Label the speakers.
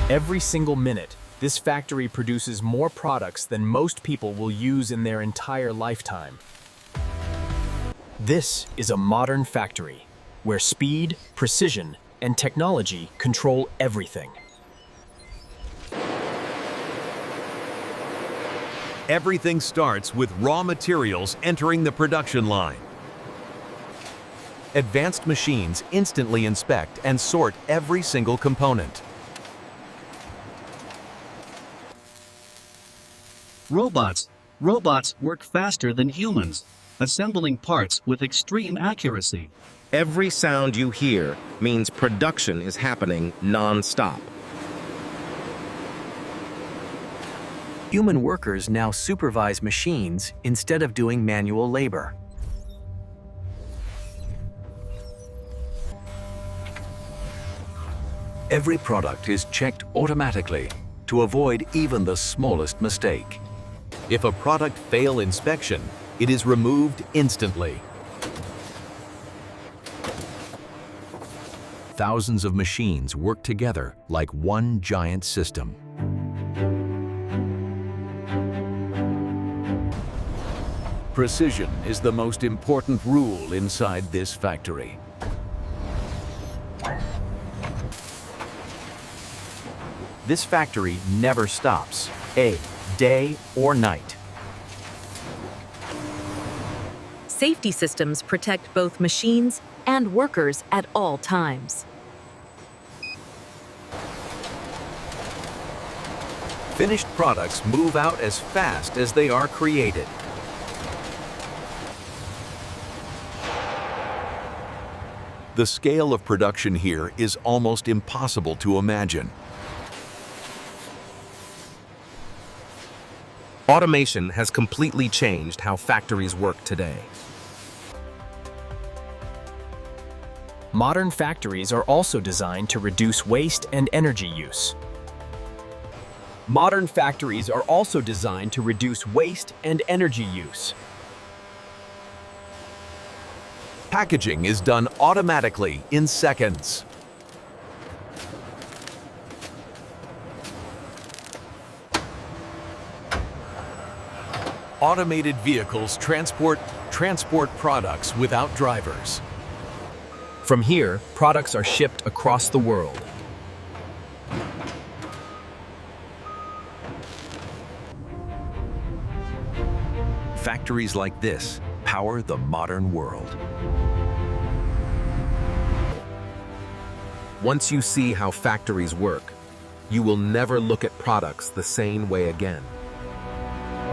Speaker 1: Every single minute, this factory produces more products than most people will use in their entire lifetime. This is a modern factory, where speed, precision, and technology control everything.
Speaker 2: Everything starts with raw materials entering the production line. Advanced machines instantly inspect and sort every single component.
Speaker 3: Robots work faster than humans, assembling parts with extreme accuracy.
Speaker 4: Every sound you hear means production is happening non-stop.
Speaker 5: Human workers now supervise machines instead of doing manual labor.
Speaker 6: Every product is checked automatically to avoid even the smallest mistake.
Speaker 2: If a product fails inspection, it is removed instantly. Thousands of machines work together like one giant system. Precision is the most important rule inside this factory.
Speaker 5: This factory never stops, day or night.
Speaker 7: Safety systems protect both machines and workers at all times.
Speaker 2: Finished products move out as fast as they are created. The scale of production here is almost impossible to imagine.
Speaker 4: Automation has completely changed how factories work today.
Speaker 1: Modern factories are also designed to reduce waste and energy use.
Speaker 8: Modern factories are also designed to reduce waste and energy use.
Speaker 2: Packaging is done automatically in seconds. Automated vehicles transport products without drivers.
Speaker 8: From here, products are shipped across the world.
Speaker 2: Factories like this power the modern world.
Speaker 4: Once you see how factories work, you will never look at products the same way again.